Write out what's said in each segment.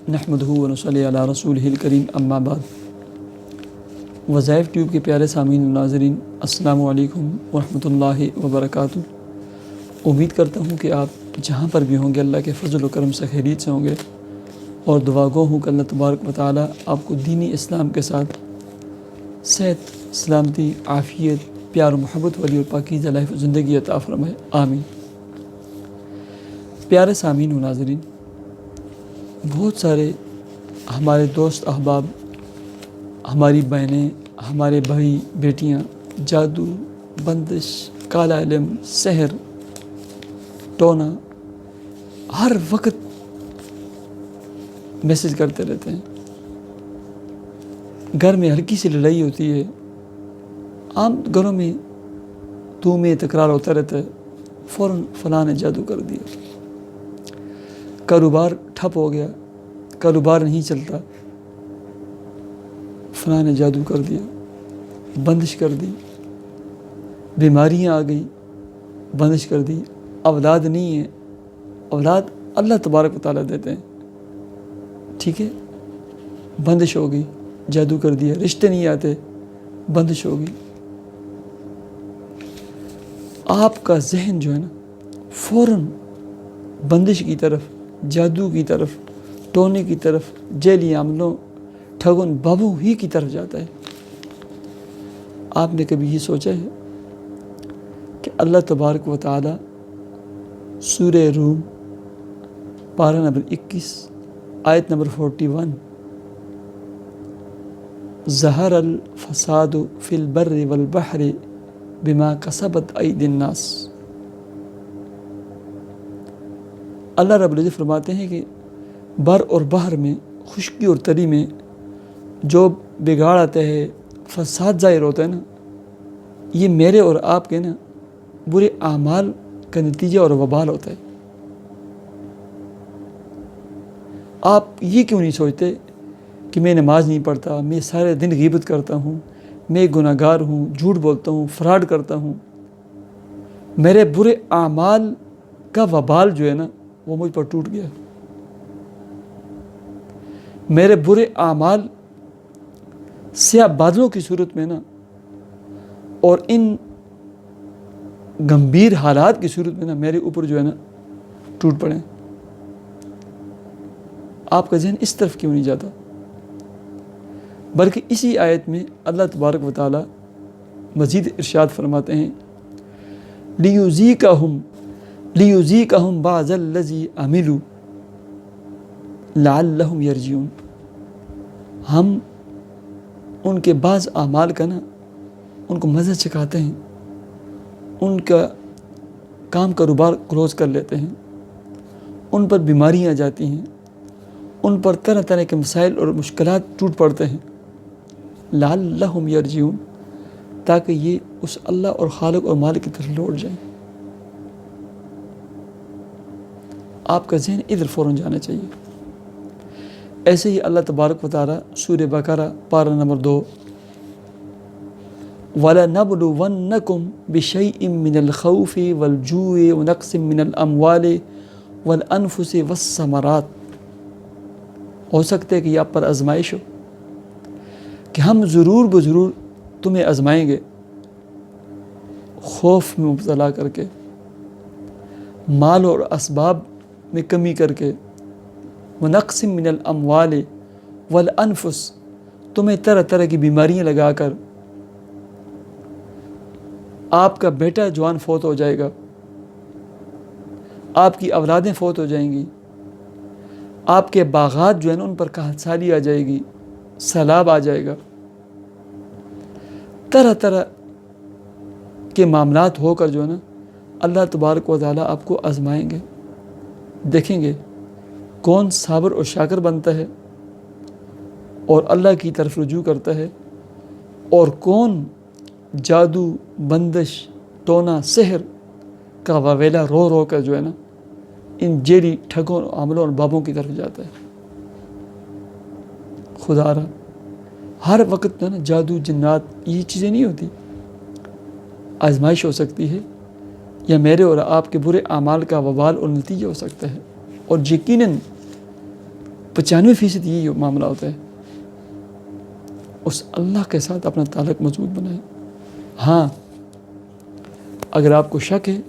نحمدہ و نصلی علی رسولہ الکریم اما بعد۔ وظائف ٹیوب کے پیارے سامعین و ناظرین، السلام علیکم ورحمۃ اللہ وبرکاتہ۔ امید کرتا ہوں کہ آپ جہاں پر بھی ہوں گے اللہ کے فضل و کرم سے خیریت سے ہوں گے، اور دعا گو ہوں کہ اللہ تبارک و تعالیٰ آپ کو دینی اسلام کے ساتھ صحت، سلامتی، عافیت، پیار و محبت والی اور پاکیزہ لائف و زندگی عطا فرمائے، آمین۔ پیارے سامعین و ناظرین، بہت سارے ہمارے دوست احباب، ہماری بہنیں، ہمارے بھائی بیٹیاں جادو، بندش، کالا علم، سحر، ٹونا ہر وقت میسج کرتے رہتے ہیں۔ گھر میں ہلکی سی لڑائی ہوتی ہے، عام گھروں میں تو میں تکرار ہوتا رہتا ہے، فوراً فلاں نے جادو کر دیا، کاروبار ٹھپ ہو گیا، کاروبار نہیں چلتا، فلاں نے جادو کر دیا، بندش کر دی، بیماریاں آ گئی، بندش کر دی، اولاد نہیں ہے، اولاد اللہ تبارک و تعالیٰ دیتے ہیں، ٹھیک ہے، بندش ہو گئی، جادو کر دیا، رشتے نہیں آتے، بندش ہو گئی۔ آپ کا ذہن جو ہے نا فوراً بندش کی طرف، جادو کی طرف، ٹونے کی طرف، جیلی عملوں، ٹھگن بابوں ہی کی طرف جاتا ہے۔ آپ نے کبھی یہ سوچا ہے کہ اللہ تبارک و تعالی سورہ روم پارہ نمبر 21 آیت نمبر 41، ظہر الفساد فی البر والبحر بما کسبت ایدی الناس، اللہ رب العزت فرماتے ہیں کہ بر اور بحر میں، خشکی اور تری میں جو بگاڑ آتا ہے، فساد ظاہر ہوتا ہے نا، یہ میرے اور آپ کے نا برے اعمال کا نتیجہ اور وبال ہوتا ہے۔ آپ یہ کیوں نہیں سوچتے کہ میں نماز نہیں پڑھتا، میں سارے دن غیبت کرتا ہوں، میں گناہ گار ہوں، جھوٹ بولتا ہوں، فراڈ کرتا ہوں، میرے برے اعمال کا وبال جو ہے نا وہ مجھ پر ٹوٹ گیا، میرے برے اعمال سیاہ بادلوں کی صورت میں نا اور ان گمبھیر حالات کی صورت میں نا میرے اوپر جو ہے نا ٹوٹ پڑے۔ آپ کا ذہن اس طرف کیوں نہیں جاتا؟ بلکہ اسی آیت میں اللہ تبارک و تعالی مزید ارشاد فرماتے ہیں، لیذیقہم بعض الذی عملوا لعلہم یرجعون، ہم ان کے بعض اعمال کا نا ان کو مزہ چکھاتے ہیں، ان کا کام کاروبار کلوز کر لیتے ہیں، ان پر بیماریاں آ جاتی ہیں، ان پر طرح طرح کے مسائل اور مشکلات ٹوٹ پڑتے ہیں، لعلہم یرجعون، تاکہ یہ اس اللہ اور خالق اور مالک کی طرف لوٹ جائیں۔ آپ کا ذہن ادھر فوراً جانا چاہیے۔ ایسے ہی اللہ تبارک و تعالیٰ سورہ بقرہ پارہ نمبر 2، وَلَنَبْلُوَنَّكُمْ بِشَيْءٍ مِّنَ الْخَوْفِ وَالْجُوعِ وَنَقْصٍ مِّنَ الْأَمْوَالِ وَالْأَنفُسِ وَالثَّمَرَاتِ، ہو سکتا ہے کہ یہ آپ پر آزمائش ہو کہ ہم ضرور بضرور تمہیں آزمائیں گے، خوف میں مبتلا کر کے، مال اور اسباب میں کمی کر کے، وَنَقْصٍ مِّنَ الْأَمْوَالِ وَالْأَنفُسِ، تمہیں طرح طرح کی بیماریاں لگا کر، آپ کا بیٹا جوان فوت ہو جائے گا، آپ کی اولادیں فوت ہو جائیں گی، آپ کے باغات جو ہیں نا ان پر قحط سالی آ جائے گی، سیلاب آ جائے گا، طرح طرح کے معاملات ہو کر جو ہے نا اللہ تبارک و تعالیٰ آپ کو آزمائیں گے، دیکھیں گے کون صابر اور شاکر بنتا ہے اور اللہ کی طرف رجوع کرتا ہے، اور کون جادو، بندش، ٹونا، سحر کا واویلا رو رو کر جو ہے نا ان جیلی ٹھگوں، عملوں اور بابوں کی طرف جاتا ہے۔ خدا را ہر وقت نا جادو، جنات یہ چیزیں نہیں ہوتی، آزمائش ہو سکتی ہے، یا میرے اور آپ کے برے اعمال کا وبال اور نتیجہ ہو سکتا ہے، اور یقیناً 95% یہی معاملہ ہوتا ہے. اس اللہ کے ساتھ اپنا تعلق مضبوط بنائیں. ہاں اگر آپ کو شک ہے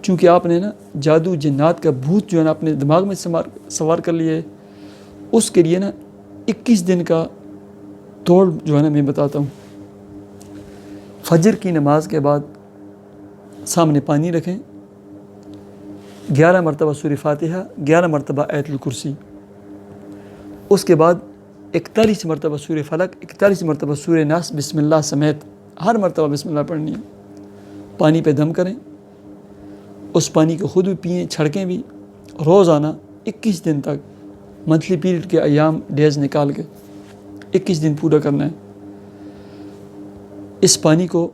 چونکہ آپ نے نا جادو جنات کا بھوت جو ہے نا اپنے دماغ میں سوار کر لیا ہے، اس کے لیے نا 21 دن کا توڑ جو ہے نا میں بتاتا ہوں. فجر کی نماز کے بعد سامنے پانی رکھیں، 11 مرتبہ سورہ فاتحہ، 11 مرتبہ آیت الکرسی، اس کے بعد 41 مرتبہ سورہ فلق، 41 مرتبہ سورہ ناس، بسم اللہ سمیت ہر مرتبہ بسم اللہ پڑھنی ہے. پانی پہ دم کریں، اس پانی کو خود بھی پئیں، چھڑکیں بھی، روزانہ 21 دن تک، منتھلی پیریڈ کے ایام ڈیز نکال کے 21 دن پورا کرنا ہے. اس پانی کو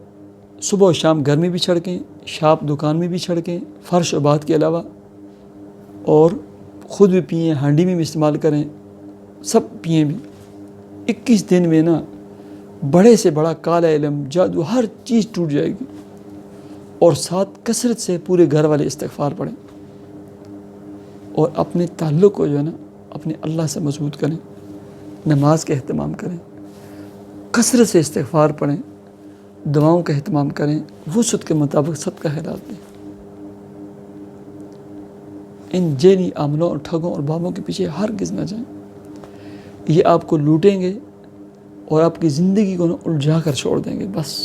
صبح و شام گھر میں بھی چھڑکیں، شاپ دکان میں بھی چھڑکیں، فرش و بات کے علاوہ، اور خود بھی پئیں، ہانڈی میں بھی استعمال کریں، سب پئیں بھی. 21 دن میں نا بڑے سے بڑا کالا علم، جادو، ہر چیز ٹوٹ جائے گی. اور ساتھ کثرت سے پورے گھر والے استغفار پڑھیں اور اپنے تعلق کو جو ہے نا اپنے اللہ سے مضبوط کریں. نماز کا اہتمام کریں، کثرت سے استغفار پڑھیں، دعاؤں کا اہتمام کریں، وسعت کے مطابق صدقہ خیرات دیں. ان جیلی عاملوں اور ٹھگوں اور بابوں کے پیچھے ہرگز نہ جائیں. یہ آپ کو لوٹیں گے اور آپ کی زندگی کو نا الجھا کر چھوڑ دیں گے. بس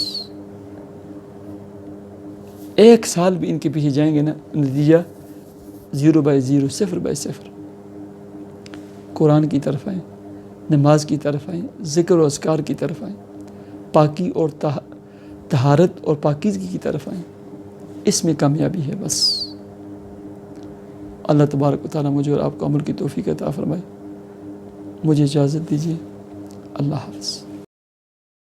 1 سال بھی ان کے پیچھے جائیں گے نا، نتیجہ 0/0، 0/0. قرآن کی طرف آئیں، نماز کی طرف آئیں، ذکر و اذکار کی طرف آئیں، پاکی اور طہارت اور پاکیزگی کی طرف آئیں. اس میں کامیابی ہے. بس اللہ تبارک و تعالیٰ مجھے اور آپ کو عمل کی توفیق عطا فرمائے. مجھے اجازت دیجیے. اللہ حافظ.